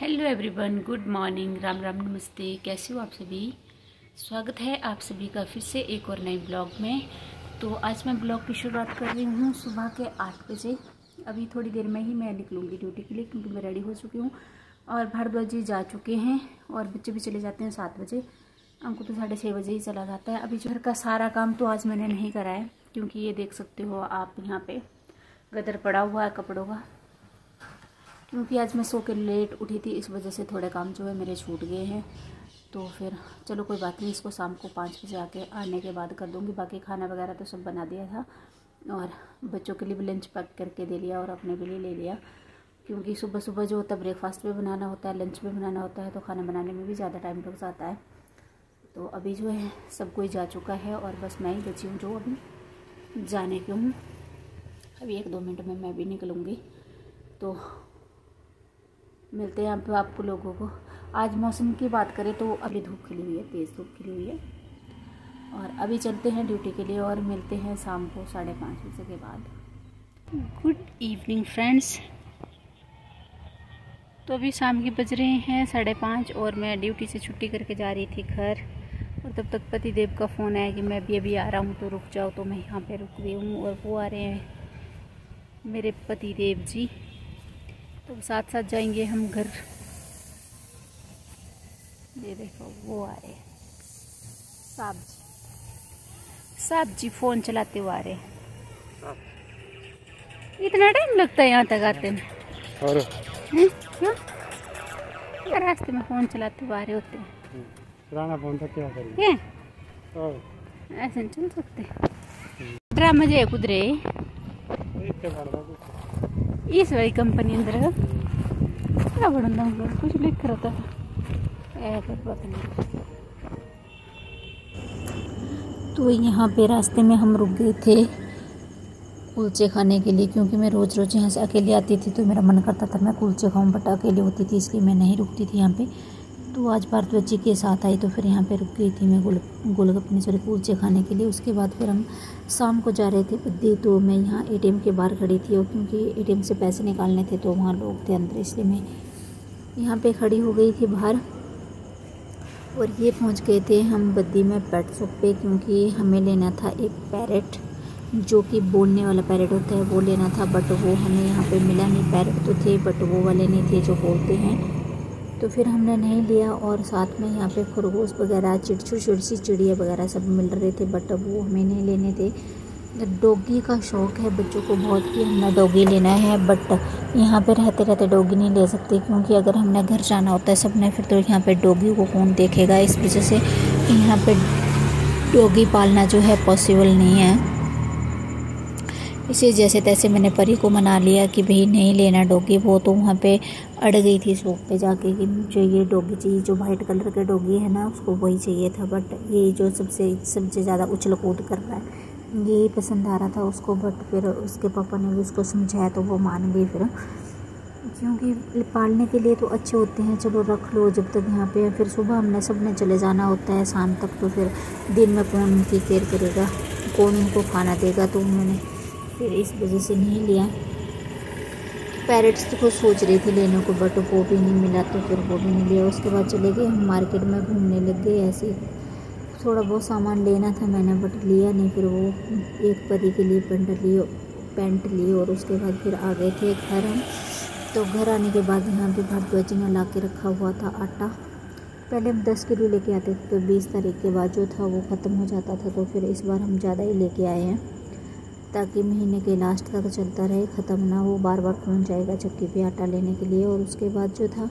Hello everyone, good morning, Ram Ram, नमस्ते। कैसे हो आप सभी? स्वागत है आप सभी का फिर से एक और नए ब्लॉग में। तो आज मैं ब्लॉग की शुरुआत कर रही हूँ सुबह के 8 बजे। अभी थोड़ी देर में ही मैं निकलूँगी ड्यूटी के लिए, क्योंकि मैं रेडी हो चुकी हूँ और भारद्वाज जी जा चुके हैं और बच्चे भी चले जाते हैं 7 बजे। हमको तो 6:30 बजे ही चला जाता है। अभी घर का सारा काम तो आज मैंने नहीं करा है, क्योंकि ये देख सकते हो आप यहाँ पे गदर पड़ा हुआ है कपड़ों का, क्योंकि आज मैं सो के लेट उठी थी, इस वजह से थोड़े काम जो है मेरे छूट गए हैं। तो फिर चलो कोई बात नहीं, इसको शाम को 5 बजे आने के बाद कर दूँगी। बाकी खाना वगैरह तो सब बना दिया था और बच्चों के लिए भी लंच पैक करके दे लिया और अपने के लिए ले लिया, क्योंकि सुबह सुबह जो होता है ब्रेकफास्ट भी बनाना होता है, लंच भी बनाना होता है, तो खाना बनाने में भी ज़्यादा टाइम लग जाता है। तो अभी जो है सब कोई जा चुका है और बस मैं ही बची हूँ जो अभी जाने की हूँ। अभी 1-2 मिनट में मैं भी निकलूँगी। तो मिलते हैं यहाँ पे आपको लोगों को। आज मौसम की बात करें तो अभी धूप खिली हुई है, तेज़ धूप खिली हुई है। और अभी चलते हैं ड्यूटी के लिए और मिलते हैं शाम को 5:30 बजे के बाद। Good evening friends. तो अभी शाम के बज रहे हैं 5:30 और मैं ड्यूटी से छुट्टी करके जा रही थी घर। और तब तक पति देव का फ़ोन आया कि मैं भी अभी आ रहा हूँ, तो रुक जाओ। तो मैं यहाँ पे रुक गई हूँ और वो आ रहे हैं मेरे पति देव जी, तो साथ साथ जाएंगे हम घर। ये देखो वो आ रहे साहब जी फ़ोन चलाते हुए आ रहे। इतना टाइम लगता है यहाँ तक आते में? और क्यों? रास्ते में फ़ोन चलाते हुए आ रहे होते हैं। पुराना फ़ोन था, क्या करेंगे? ऐसे नहीं चल सकते। ड्रामा जो है कुदरे इस वाली कंपनी अंदर क्या बढ़ा कुछ लिख रहा था, पता नहीं। तो यहाँ पे रास्ते में हम रुक गए थे कुलचे खाने के लिए, क्योंकि मैं रोज़ रोज़ यहाँ से अकेले आती थी तो मेरा मन करता था मैं कुलचे खाऊं, बट अकेले होती थी इसलिए मैं नहीं रुकती थी यहाँ पे। तो आज भारद्वाज जी के साथ आई तो फिर यहाँ पे रुक गई थी मैं गोलगप्पे कुलचे खाने के लिए। उसके बाद फिर हम शाम को जा रहे थे बद्दी। तो मैं यहाँ एटीएम के बाहर खड़ी थी और क्योंकि एटीएम से पैसे निकालने थे तो वहाँ लोग थे अंदर, इसलिए मैं यहाँ पे खड़ी हो गई थी बाहर। और ये पहुँच गए थे हम बद्दी में पेट शॉप पे, क्योंकि हमें लेना था एक पैरेट, जो कि बोलने वाला पैरेट होता है, वो लेना था। बट वो हमें यहाँ पे मिला नहीं। पैरेट तो थे बट वो वाले नहीं थे जो बोलते हैं, तो फिर हमने नहीं लिया। और साथ में यहाँ पे खरगोश वगैरह, छोटी चिड़िया वगैरह सब मिल रहे थे, बट वो हमें नहीं लेने थे। डॉगी का शौक़ है बच्चों को बहुत कि हमने डॉगी लेना है, बट यहाँ पे रहते रहते डॉगी नहीं ले सकते, क्योंकि अगर हमने घर जाना होता है सबने, फिर तो यहाँ पे डॉगी को कौन देखेगा। इस वजह से यहाँ पे डॉगी पालना जो है पॉसिबल नहीं है। इसे जैसे तैसे मैंने परी को मना लिया कि भाई नहीं लेना डॉगी। वो तो वहाँ पे अड़ गई थी शॉप पे जाके कि मुझे ये डॉगी चाहिए, जो वाइट कलर के डॉगी है ना उसको वही चाहिए था। बट ये जो सबसे ज़्यादा उछल कूद कर रहा है यही पसंद आ रहा था उसको। बट फिर उसके पापा ने भी उसको समझाया तो वो मान गई फिर, क्योंकि पालने के लिए तो अच्छे होते हैं, चलो रख लो जब तक यहाँ पे। फिर सुबह हमने सबने चले जाना होता है शाम तक, तो फिर दिन में कौन उनकी केयर करेगा, कौन उनको खाना देगा। तो उन्होंने फिर इस वजह से नहीं लिया। पैरेट्स तो सोच रही थी लेने को, बट वो भी नहीं मिला तो फिर वो भी नहीं लिया। उसके बाद चले गए हम मार्केट में घूमने लग गए। ऐसे थोड़ा बहुत सामान लेना था मैंने, बट लिया नहीं। फिर वो एक परी के लिए पैंट ली और उसके बाद फिर आ गए थे घर हम। तो घर आने के बाद यहाँ पे भारद्वाज जी ने ला के रखा हुआ था आटा। पहले हम 10 किलो लेके आते थे, तो 20 तारीख के बाद जो था वो ख़त्म हो जाता था। तो फिर इस बार हम ज़्यादा ही लेके आए हैं, ताकि महीने के लास्ट तक चलता रहे, ख़त्म ना हो। बार बार कौन जाएगा चक्की पे आटा लेने के लिए। और उसके बाद जो था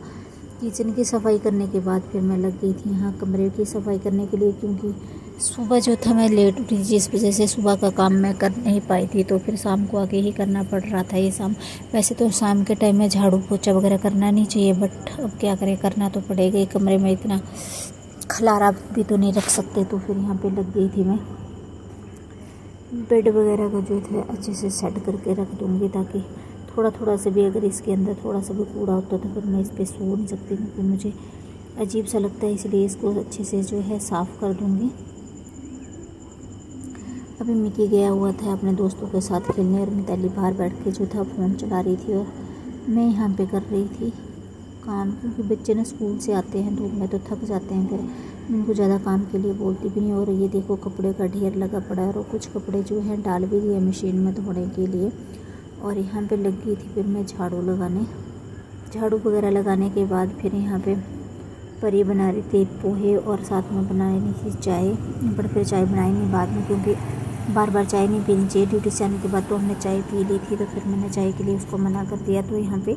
किचन की सफाई करने के बाद फिर मैं लग गई थी यहाँ कमरे की सफाई करने के लिए, क्योंकि सुबह जो था मैं लेट उठी, जिस वजह से सुबह का काम मैं कर नहीं पाई थी। तो फिर शाम को आके ही करना पड़ रहा था ये शाम। वैसे तो शाम के टाइम में झाड़ू पोछा वगैरह करना नहीं चाहिए, बट अब क्या करें, करना तो पड़ेगा ही। कमरे में इतना खलारा भी तो नहीं रख सकते। तो फिर यहाँ पर लग गई थी मैं। बेड वगैरह का जो है अच्छे से सेट करके रख दूँगी, ताकि थोड़ा से भी अगर इसके अंदर थोड़ा सा भी कूड़ा होता तो फिर मैं इस पर सो नहीं सकती, क्योंकि मुझे अजीब सा लगता है। इसलिए इसको अच्छे से जो है साफ़ कर दूँगी। अभी मिकी गया हुआ था अपने दोस्तों के साथ खेलने और मिताली बाहर बैठ के जो था फ़ोन चला रही थी और मैं यहाँ पे कर रही थी काम, क्योंकि बच्चे ना स्कूल से आते हैं धूप में तो थक जाते हैं, फिर मैं इनको ज़्यादा काम के लिए बोलती भी नहीं। और ये देखो कपड़े का ढेर लगा पड़ा है और कुछ कपड़े जो हैं डाल भी दिए मशीन में धोने के लिए। और यहाँ पे लग गई थी फिर मैं झाड़ू वगैरह लगाने के बाद फिर यहाँ पे परी बना रही थी पोहे और साथ में बना रही थी चाय। पर फिर चाय बनाई नहीं बाद में, क्योंकि बार बार चाय नहीं पीनी चाहिए। ड्यूटी से आने के बाद तो हमने चाय पी ली थी, तो फिर मैंने चाय के लिए उसको मना कर दिया। तो यहाँ पे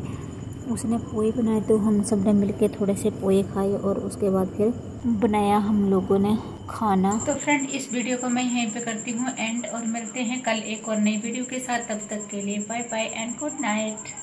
उसने पोहे बनाए, तो हम सब ने मिलके थोड़े से पोहे खाए और उसके बाद फिर बनाया हम लोगों ने खाना। तो फ्रेंड इस वीडियो को मैं यहीं पे करती हूँ एंड, और मिलते हैं कल एक और नई वीडियो के साथ। तब तक के लिए bye bye and good night.